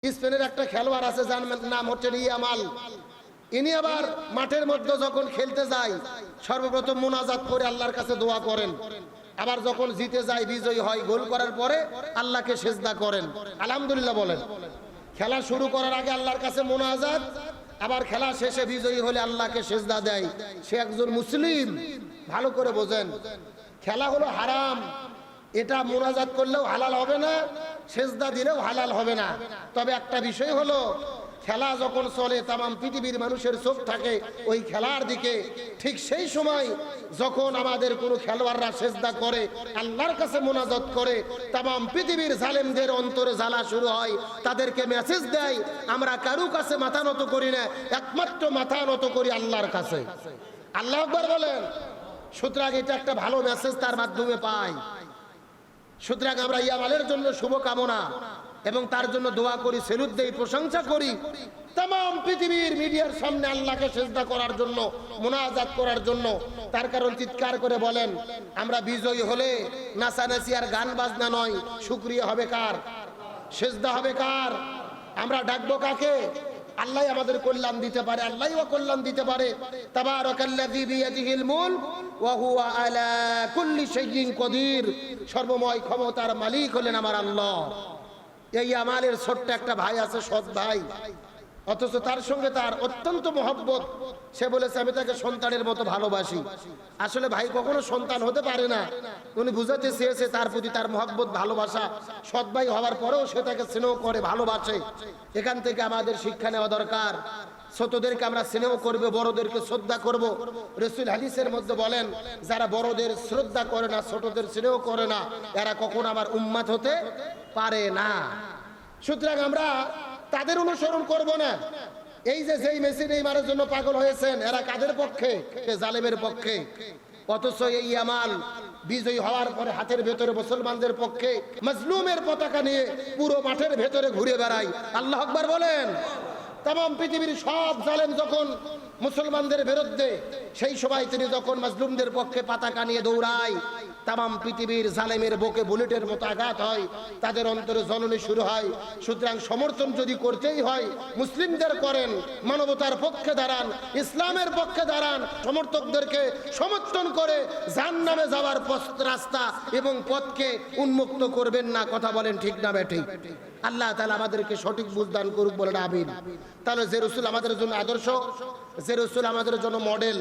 স্পেনের একটা খেলোয়াড় আছে যার নাম হচ্ছে ইয়ামাল। ইনি আবার মাঠের মধ্যে যখন খেলতে যায় সর্বপ্রথম মুনাজাত করে আল্লাহর কাছে দোয়া করেন, আবার যখন জিতে যায় বিজয়ী হয় গোল করার পরে আল্লাহকে সিজদা করেন, আলহামদুলিল্লাহ বলেন। খেলা শুরু করার আগে আল্লাহর কাছে মুনাজাত, আবার খেলা শেষে বিজয়ী হলে আল্লাহকে সিজদা দেয়। সে একজন মুসলিম। ভালো করে বোঝেন, খেলা হলো হারাম, এটা মুনাজাত করলেও হালাল হবে না, সিজদা দিলেও হালাল হবে না। তবে একটা বিষয় হলো, খেলা যখন চলে তামাম পৃথিবীর মানুষের চোখ থাকে ওই খেলার দিকে, ঠিক সেই সময় যখন আমাদের কোনো খেলোয়াড়রা সিজদা করে আল্লাহর কাছে মুনাজাত করে তামাম পৃথিবীর জালেমদের অন্তরে জ্বালা শুরু হয়, তাদেরকে মেসেজ দেয় আমরা কারো কাছে মাথা নত করি না, একমাত্র মাথা নত করি আল্লাহর কাছে। আল্লাহু আকবার বলেন। সুতরাং এটা একটা ভালো মেসেজ তার মাধ্যমে পাই। সুতরাং আমরা ইয়ামালের জন্য শুভকামনা এবং তার জন্য দোয়া করি, সেলুট দেই, প্রশংসা করি। তামাম পৃথিবীর মিডিয়ার সামনে আল্লাহকে সিজদা করার জন্য, মুনাজাত করার জন্য। তার কারণ চিৎকার করে বলেন, আমরা বিজয়ী হলে নাচানাচি আর গান বাজনা নয়, শুকরিয়া হবে কার? সিজদা হবে কার? আমরা ডাকবো কাকে? আল্লাহ আমাদের কল্যাণ দিতে পারে, আল্লাহই কল্যাণ দিতে পারে। তাবারাকাল্লাযী বিয়াদিহিল মুলক ওয়া হুয়া আলা কুল্লি শাইইন কদির। সর্বময় ক্ষমতার মালিক হলেন আমার আল্লাহ। এই আমালের ছোট্ট একটা ভাই আছে, সৎ ভাই, অথচ তার সঙ্গে তার অত্যন্ত মহব্বত। সে বলেছে আমি তাকে সন্তানের মতো ভালোবাসি। আসলে ভাই কখনো সন্তান হতে পারে না, উনি বুঝাতে চেয়েছে তার প্রতি তার মহব্বত, ভালোবাসা। সৎ ভাই হওয়ার পরেও সে তাকে স্নেহ করে, ভালোবাসে। এখান থেকে আমাদের শিক্ষা নেওয়া দরকার। ছোটদেরকে আমরা স্নেহ করব, বড়দেরকে শ্রদ্ধা করব। রাসূল হাদিসের মধ্যে বলেন, যারা বড়দের শ্রদ্ধা করে না, ছোটদের স্নেহ করে না, এরা কখনো আমার উম্মত হতে পারে না। সুতরাং আমরা তাদের অনুসরণ করব না। এই যে যেই মেসি নেইমারের জন্য পাগল হয়েছেন, এরা কাদের পক্ষে? জালেমের পক্ষে। অথচ এই ইয়ামাল বিজয়ী হওয়ার পরে হাতের ভেতরে মুসলমানদের পক্ষে মাজলুমের পতাকা নিয়ে পুরো মাঠের ভেতরে ঘুরে বেড়ায়। আল্লাহু আকবার বলেন। তামাম পৃথিবীর সব জালেম যখন মুসলমানদের বিরুদ্ধে, সেই সময় তিনি যখন মাজলুমদের পক্ষে পতাকা নিয়ে দৌড়ায়, তামাম পৃথিবীর জালেমের বুকে বুলেটের মতো আঘাত হয়, তাদের অন্তরে জ্বলনি শুরু হয়। সুতরাং সমর্থন যদি করতেই হয় মুসলিমদের করেন, মানবতার পক্ষে দাঁড়ান, ইসলামের পক্ষে দাঁড়ান। সমর্থকদেরকে সমর্থন করে জাহান্নামে যাওয়ার রাস্তা এবং পথকে উন্মুক্ত করবেন না। কথা বলেন ঠিক না বেঠিক? আল্লাহ তাআলা আমাদেরকে সঠিক বুঝদান করুক, বলেন আমিন। তাহলে যে রাসূল আমাদের জন্য আদর্শ, যে রাসূল আমাদের জন্য মডেল,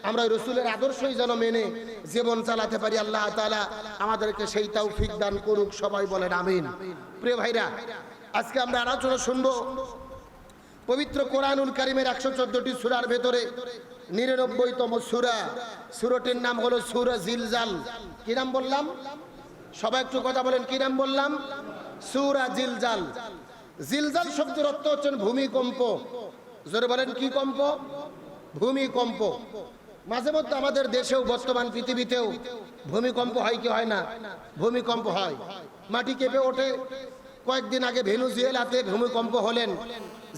আমরা ওই রাসূলের আদর্শই যেন মেনে জীবন চালাতে পারি। আল্লাহ তাআলা আমাদেরকে সেই তৌফিক দান করুক, সবাই বলেন আমিন। প্রিয় ভাইরা, আজকে আমরা আলোচনা শুনবো পবিত্র কোরআনুল কারীমের 114টি সূরার ভেতরে 99তম সূরা। সূরাটির নাম হলো সূরা জিলজাল। কি নাম বললাম? সবাই একটু কথা বলেন, কি নাম বললাম? সূরা জিলজাল। জিলজাল শব্দের অর্থ হচ্ছে ভূমিকম্প। জোরে বলেন, কি কম্প? ভূমিকম্প। মাঝে মধ্যে আমাদের দেশেও, বর্তমান পৃথিবীতেও ভূমিকম্প হয় কি হয় না? ভূমিকম্প হয়, মাটি কেঁপে ওঠে। কয়েকদিন আগে ভেনেজুয়েলাতে ভূমিকম্প হলেন।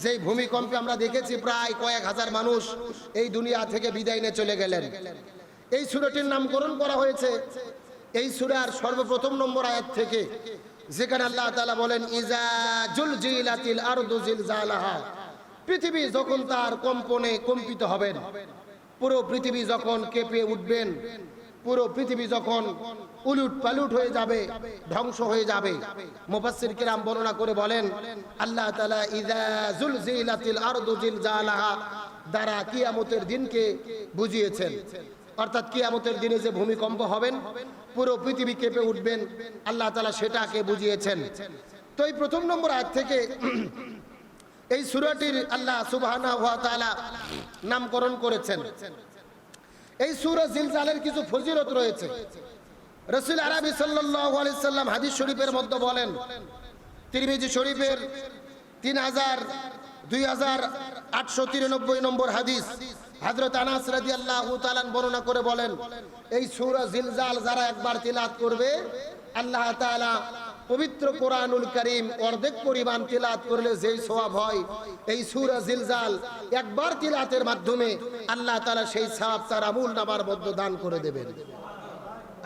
যেই ভূমিকম্পে আমরা দেখেছি প্রায় কয়েক হাজার মানুষ এই দুনিয়া থেকে বিদায় নিয়ে চলে গেলেন। এই সূরাটির নামকরণ করা হয়েছে এই সূরার সর্বপ্রথম নম্বর আয়াত থেকে, যেখানে আল্লাহ তাআলা বলেন ইজা জুলজিলাতিল আরদু জিলজালাহা। পৃথিবী যখন তার কম্পনে কম্পিত হবেন, পুরো পৃথিবী যখন কেঁপে উঠবেন, পুরো পৃথিবী যখন উলুট পালুট হয়ে যাবে, ধ্বংস হয়ে যাবে। মুফাসসির কিরাম বর্ণনা করে বলেন, আল্লাহ তাআলা ইজা জুলজিলাতিল আরদু জিলজালাহা দ্বারা কিয়ামতের দিনকে বুঝিয়েছেন। অর্থাৎ কিয়ামতের দিনে যে ভূমিকম্প হবেন, পুরো পৃথিবী কেঁপে উঠবেন, আল্লাহ তাআলা সেটাকে বুঝিয়েছেন। তো এই প্রথম নম্বর আয়াত থেকে এই সূরাটির আল্লাহ সুবহানাহু ওয়া তাআলা নামকরণ করেছেন। এই সূরা জিলজালের কিছু ফজিলত রয়েছে। রাসূল আরবি সাল্লাল্লাহু আলাইহি সাল্লাম হাদিস শরীফের মধ্যে বলেন, তিরমিজি শরীফের 2893 নম্বর হাদিস, হযরত আনাস রাদিয়াল্লাহু তাআলা বর্ণনা করে বলেন, এই সূরা জিলজাল যারা একবার তিলাওয়াত করবে, আল্লাহ তাআলা পবিত্র কোরআনুল কারীম অর্ধেক পরিমাণ তিলাওয়াত করলে যেই সওয়াব হয়, এই সূরা জিলজাল একবার তিলাওয়াতের মাধ্যমে আল্লাহ তাআলা সেই সওয়াব তার আমলনামার মধ্যে দান করে দেবেন।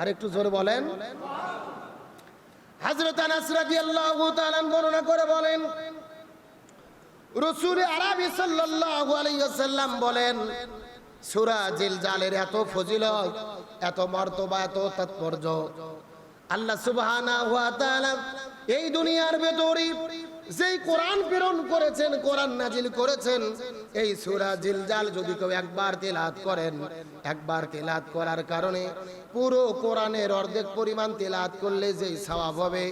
আর একটু জোরে বলেন। হযরত আনাস রাদিয়াল্লাহু তাআলা বর্ণনা করে বলেন, রাসূল আরবি সাল্লাল্লাহু আলাইহি ওয়াসাল্লাম বলেন, সূরা জিলজালের এত ফজিলত, এত মর্তবা, এত তাৎপর্য, আল্লাহ সুবহানাহু ওয়া তাআলা এই দুনিয়ার ভেতরে যেই কোরআন প্রেরণ করেছেন, কোরআন নাজিল করেছেন, এই সূরা জিলজাল যদি কেউ একবার তেলাওয়াত করেন, একবার তেলাওয়াত করার কারণে পুরো কোরআনের অর্ধেক পরিমাণ তেলাওয়াত করলে যেই সওয়াব হবে,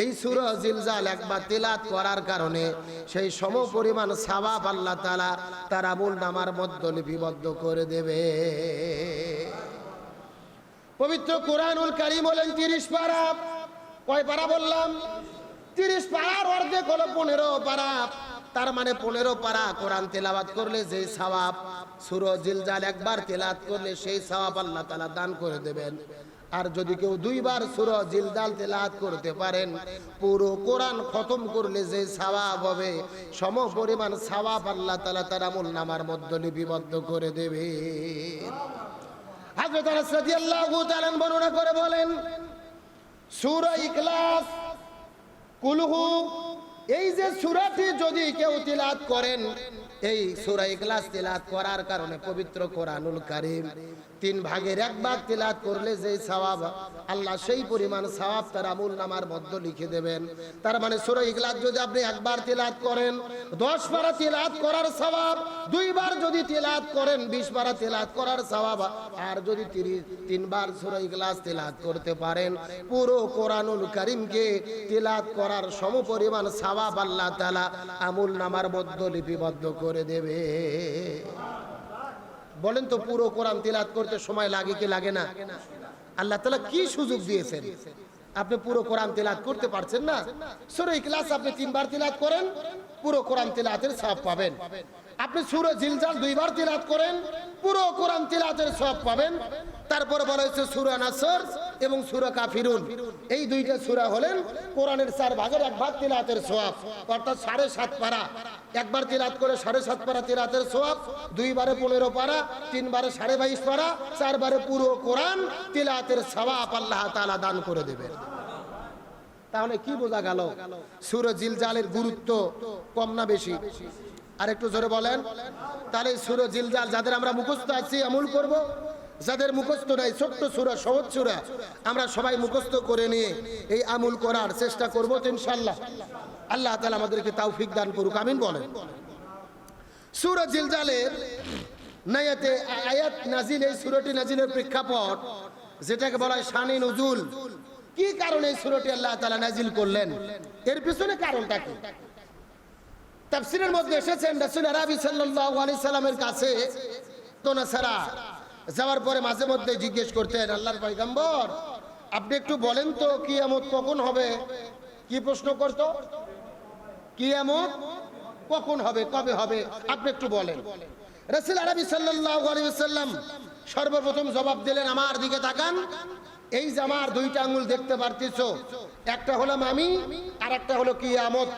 এই সূরা জিলজাল একবার তেলাওয়াত করার কারণে সেই সম পরিমাণ সওয়াব আল্লাহ তাআলা তার আমলনামার মধ্যে লিপিবদ্ধ করে দেবে। পবিত্র কোরআনুল কারীম হলেন 30 পারা। কয় পারা বললাম? 30 পারার অর্ধেক হলো 15 পারা। তার মানে 15 পারা কোরআন তেলাওয়াত করলে যে সওয়াব, সূরা জিলজাল একবার তেলাওয়াত করলে সেই সওয়াব আল্লাহ তাআলা দান করে দেবেন। আর যদি কেউ 2 বার সূরা জিলজাল তেলাওয়াত করতে পারেন, পুরো কোরআন খতম করলে যে সওয়াব হবে, সম পরিমাণ সওয়াব আল্লাহ তাআলা তার আমলনামার মধ্যে লিপিবদ্ধ করে দেবে। হযরত আনাস রাদিয়াল্লাহু তাআলা বর্ণনা করে বলেন, সূরা ইখলাস, কুলহু, এই যে সূরাটি যদি কেউ তিলাওয়াত করেন, এই সূরা ইখলাস তিলাওয়াত করার কারণে পবিত্র কোরআনুল কারীম 3 ভাগের 1 ভাগ তিলাওয়াত করলে যে সওয়াব, আল্লাহ সেই পরিমাণ সওয়াব তার আমলনামার মধ্যে লিখে দেবেন। তার মানে সূরা ইখলাস যদি আপনি একবার তিলাওয়াত করেন, 10 পারা তিলাওয়াত করার সওয়াব, 2 বার যদি তিলাওয়াত করেন 20 পারা তিলাওয়াত করার সওয়াব, আর যদি 3 বার সূরা ইখলাস তিলাওয়াত করতে পারেন, পুরো কোরআনুল কারীমকে তিলাওয়াত করার সমপরিমাণ সওয়াব আল্লাহ তাআলা আমলনামার মধ্যে লিপিবদ্ধ করে দেবে। বলেন তো, পুরো কোরআন তিলাওয়াত করতে সময় লাগে কি লাগে না? আল্লাহ তাআলা কি সুযোগ দিয়েছেন, আপনি পুরো কোরআন তিলাওয়াত করতে পারছেন না? সূরা ইখলাস আপনি 3 বার তিলাওয়াত করেন, পুরো কোরআন তিলাওয়াতের সওয়াব পাবেন। আপনি সূরা জিলজাল 2 বার তিলাওয়াত করেন, পুরো কোরআন তিলাওয়াতের সওয়াব পাবেন। তারপরে বলা হয়েছে সূরা নাসর এবং সূরা কাফিরুন, এই 2টা সূরা হলেন কোরআনের 4 ভাগের 1 ভাগ তিলাওয়াতের সওয়াব, অর্থাৎ 7.5 পারা। একবার তিলাওয়াত করে 7.5 পারা তিলাওয়াতের সওয়াব, 2 বারে 15 পারা, 3 বারে 22.5 পারা, 4 বারে পুরো কোরআন তিলাওয়াতের সওয়াব আল্লাহ তাআলা দান করে দেবেন। তাহলে কি বোঝা গেল? সূরা জিলজালের গুরুত্ব কম না বেশি? আর একটু জোরে বলেন। তাহলে সূরা জিলজাল যাদের আমরা মুখস্থ আছি আমল করব, যাদের মুখস্থ নাই, ছোট্ট সূরা, সহজ সূরা, আমরা সবাই মুখস্থ করে নিয়ে এই আমল করার চেষ্টা করব তো ইনশাআল্লাহ। আল্লাহ তাআলা আমাদেরকে তৌফিক দান করুক, আমিন বলেন। সূরা জিলজালের আয়াত নাজিল, এই সূরাটি নাজিলের প্রেক্ষাপট, যেটাকে বলা হয় শানে নুজুল, কি কারণে এই সূরাটি আল্লাহ তাআলা নাজিল করলেন, এর পিছনে কারণটা কি? তাফসীরের মধ্যে এসেছেন, রাসূল আরবি সাল্লাল্লাহু আলাইহি সাল্লামের কাছে তো নাসারা যাওয়ার পরে মাঝে মধ্যে জিজ্ঞেস করতেন, আল্লাহর পয়গম্বর আপনি একটু বলেন তো কিয়ামত কখন হবে? কি প্রশ্ন করত? কিয়ামত কখন হবে, কবে হবে, আপনি একটু বলেন। রাসূল আরবি সাল্লাল্লাহু আলাইহি ওয়াসাল্লাম সর্বপ্রথম জবাব দিলেন, আমার দিকে তাকান, এই যে আমার 2টা আঙ্গুল দেখতে পারতেছো, একটা হলো আমি আর একটা হলো কিয়ামত।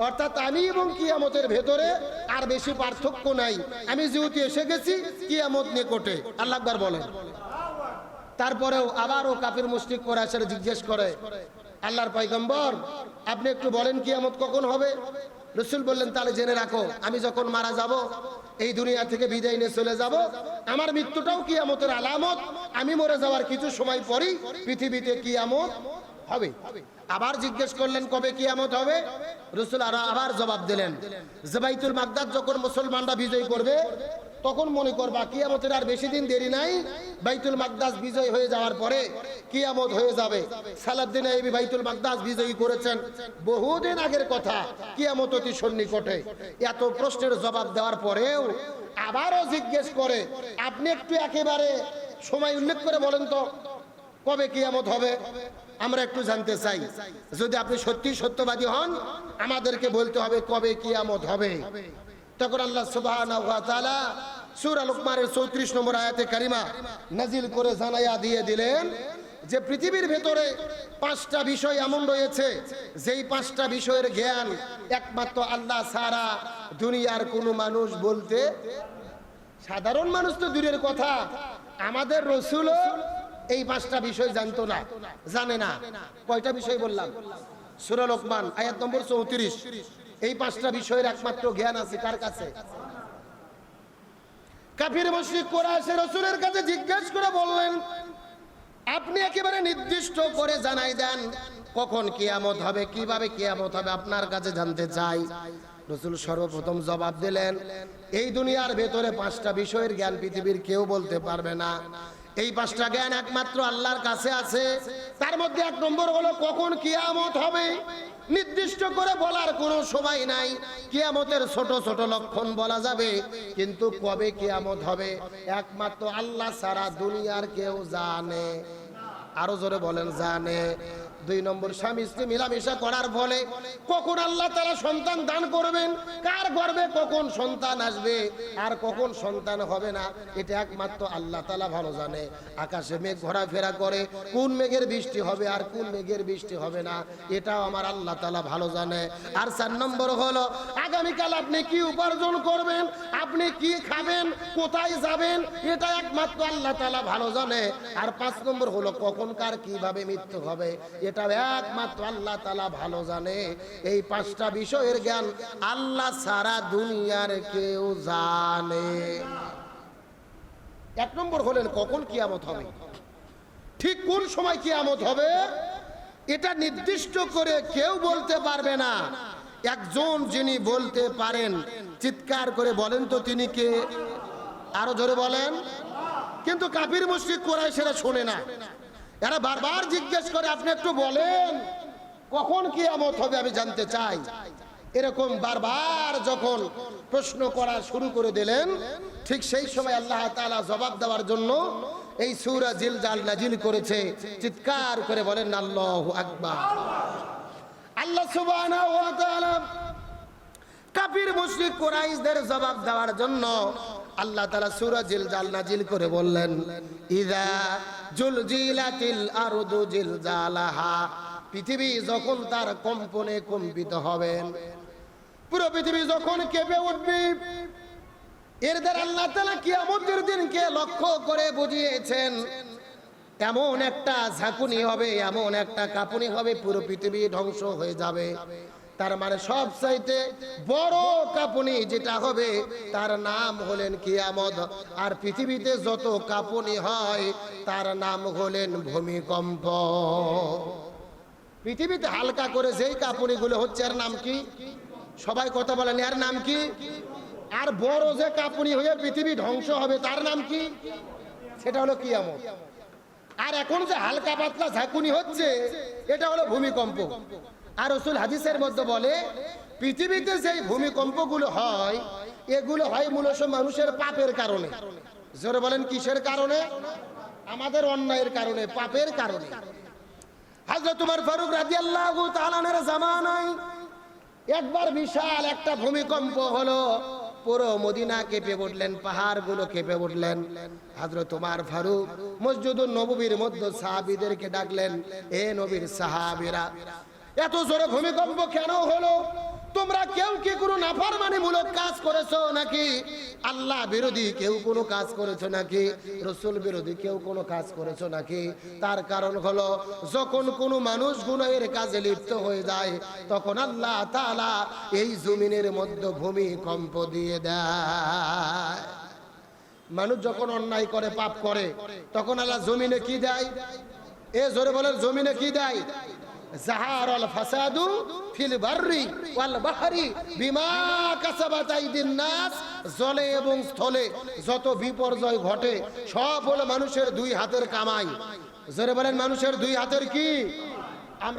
অর্থাৎ আমি এবং কিয়ামতের ভেতরে আর বেশি পার্থক্য নাই, আমি যেহেতু এসে গেছি কিয়ামত নিকটে। আল্লাহু আকবার বলেন। তারপরেও আবারও কাফির মুশরিক কুরাইশরা জিজ্ঞেস করে, আল্লাহর পয়গম্বর আপনি একটু বলেন কিয়ামত কখন হবে? রাসূল বললেন, তাহলে জেনে রাখো, আমি যখন মারা যাব, এই দুনিয়া থেকে বিদায় নিয়ে চলে যাব, আমার মৃত্যুটাও কিয়ামতের আলামত। আমি মরে যাওয়ার কিছু সময় পরেই পৃথিবীতে কিয়ামত হবে। আবার জিজ্ঞেস করলেন কবে কিয়ামত হবে? রাসূল আবার জবাব দিলেন যে বাইতুল মাকদাস যখন মুসলমানরা বিজয় করবে, তখন মনে করবা কিয়ামতের আর বেশি দিন দেরি নাই, বাইতুল মাকদাস বিজয় হয়ে যাওয়ার পরে কিয়ামত হয়ে যাবে। সালাউদ্দিন আইয়ুবী বাইতুল মাকদাস বিজয়ী করেছেন বহুদিন আগের কথা, কিয়ামত অতি সন্নিকটে। এত প্রশ্নের জবাব দেওয়ার পরেও আবারও জিজ্ঞেস করে, আপনি একটু একেবারে সময় উল্লেখ করে বলেন তো কবে কিয়ামত হবে, আমরা একটু জানতে চাই। যদি আপনি সত্যি সত্যবাদী হন, আমাদেরকে বলতে হবে কবে কিয়ামত হবে। তখন আল্লাহ সুবহানাহু ওয়া তাআলা সূরা লুকমানের 34 নম্বর আয়াতে কারিমা নাজিল করে জানাইয়া দিয়ে দিলেন যে পৃথিবীর ভেতরে 5টা বিষয় এমন রয়েছে, যেই 5টা বিষয়ের জ্ঞান একমাত্র আল্লাহ ছাড়া দুনিয়ার কোনো মানুষ বলতে, সাধারণ মানুষ তো দূরের কথা, আমাদের রাসূলও এই 5টা বিষয় জানতো না, জানে না। কয়টা বিষয় বললাম? সূরা লুকমান আয়াত নম্বর 34, এই পাঁচটা বিষয়ের একমাত্র জ্ঞান আছে কার কাছে? কাফির মুশরিক কুরাইশ রাসূলের কাছে জিজ্ঞেস করে বললেন, আপনি একেবারে নির্দিষ্ট করে জানাই দেন কখন কিয়ামত হবে, কিভাবে কিয়ামত হবে, আপনার কাছে জানতে চাই। রাসূল সর্বপ্রথম জবাব দিলেন, এই দুনিয়ার ভেতরে পাঁচটা বিষয়ের জ্ঞান পৃথিবীর কেউ বলতে পারবে না। এই পাঁচটা জ্ঞান একমাত্র আল্লাহর কাছে আছে। তার মধ্যে এক নম্বর হলো কখন কিয়ামত হবে। নির্দিষ্ট করে বলার কোনো সময় নাই। কিয়ামতের ছোট ছোট লক্ষণ বলা যাবে, কিন্তু কবে কিয়ামত হবে একমাত্র আল্লাহ ছাড়া দুনিয়ার কেউ জানে। আরো জোরে বলেন জানে। দুই নম্বর, স্বামী স্ত্রী মিলামেশা করার ফলে কখন আল্লাহ তাআলা সন্তান দান করবেন, কার গর্ভে কখন সন্তান আসবে আর কখন সন্তান হবে না, এটা একমাত্র আল্লাহ তাআলা ভালো জানে। আকাশে মেঘ ঘোরাফেরা করে, কোন মেঘের বৃষ্টি হবে আর কোন মেঘের বৃষ্টি হবে না, এটাও আমার আল্লাহ তাআলা ভালো জানে। আর 4 নম্বর হলো আগামীকাল আপনি কি উপার্জন করবেন, আপনি কি খাবেন, কোথায় যাবেন, এটা একমাত্র আল্লাহ তাআলা ভালো জানে। আর 5 নম্বর হলো কখন কার কিভাবে মৃত্যু হবে, এটা একমাত্র আল্লাহ তাআলা ভালো জানে। এই পাঁচটা বিষয়ের জ্ঞান আল্লাহ সারা দুনিয়ার কেউ জানে। 1 নম্বর হলেন কখন কিয়ামত হবে। ঠিক কোন সময় কিয়ামত হবে এটা নির্দিষ্ট করে কেউ বলতে পারবে না। একজন যিনি বলতে পারেন, চিৎকার করে বলেন তো তিনি কে? আরো জোরে বলেন। কিন্তু কাফির মুশরিক কুরাইশেরা শোনে না। এরা বারবার জিজ্ঞেস করে, আপনি একটু বলেন কখন কিয়ামত হবে, আমি জানতে চাই। এরকম বারবার যখন প্রশ্ন করা শুরু করে দিলেন, ঠিক সেই সময় আল্লাহ তাআলা জবাব দেওয়ার জন্য এই সূরা জিলজাল নাজিল করেছে। চিৎকার করে বলেন আল্লাহু আকবার। আল্লাহ সুবহানাহু ওয়া তাআলা কাফির মুশরিক কুরাইশদের জবাব দেওয়ার জন্য আল্লাহ তাআলা সূরা জিলজাল নাজিল করে বললেন, ইযা জুলজিলাতিল আরদু জিলজালাহা, পৃথিবী যখন তার কম্পনে কম্পিত হবে, পুরো পৃথিবী যখন কেঁপে উঠবে, এর দ্বারা আল্লাহ তাআলা কিয়ামতের দিনকে লক্ষ্য করে বুঝিয়েছেন এমন একটা ঝাঁকুনি হবে, এমন একটা কাঁপুনি হবে, পুরো পৃথিবী ধ্বংস হয়ে যাবে। তার মানে সবচাইতে বড় কাঁপুনি যেটা হবে তার নাম হলেন কিয়ামত। আর পৃথিবীতে যত কাঁপুনি হয় তার নাম হলেন ভূমিকম্প। পৃথিবীতে হালকা করে যেই কাঁপুনিগুলো হচ্ছে এর নাম কি? সবাই কথা বলেন, এর নাম কি? আর বড় যে কাঁপুনি হয়ে পৃথিবী ধ্বংস হবে তার নাম কি? সেটা হলো কিয়ামত। আর এখন যে হালকা পাতলা ঝাঁকুনি হচ্ছে এটা হলো ভূমিকম্প। আর রাসূল হাদিসের মধ্যে বলে, পৃথিবীতে যেই ভূমিকম্পগুলো হয় এগুলো হয় মূলত মানুষের পাপের কারণে। জোরে বলেন কিসের কারণে? আমাদের অন্যায়ের কারণে, পাপের কারণে। হযরত ওমর ফারুক রাদিয়াল্লাহু তাআলা এর জামানায় একবার বিশাল একটা ভূমিকম্প হলো, পুরো মদিনা কেঁপে উঠলেন, পাহাড়গুলো কেঁপে উঠলেন। হযরত ওমর ফারুক মসজিদুন নববীর মধ্যে সাহাবীদেরকে ডাকলেন, এ নবীর সাহাবীরা, এত জোরে ভূমিকম্প কেন হলো? তোমরা কেউ কি কোনো নাফরমানিমূলক কাজ করেছো নাকি? আল্লাহ বিরোধী কেউ কোনো কাজ করেছো নাকি? রাসূল বিরোধী কেউ কোনো কাজ করেছো নাকি? তার কারণ হলো যখন কোনো মানুষ গুনাহের কাজে লিপ্ত হয়ে যায় তখন আল্লাহ তাআলা এই জমিনের মধ্যে ভূমিকম্প দিয়ে দেয়। মানুষ যখন অন্যায় করে, পাপ করে, তখন আল্লাহ জমিনে কি দেয়? এ জোরে বলেন, জমিনে কি দেয়? জাহারাল ফাসাদু ফিল বাররি ওয়াল বাহরি বিমা কাসাবাত আইদিন নাস, জলে এবং স্থলে যত বিপর্যয় ঘটে সব হলো মানুষের দুই হাতের কামাই। জোরে বলেন, মানুষের দুই হাতের কি?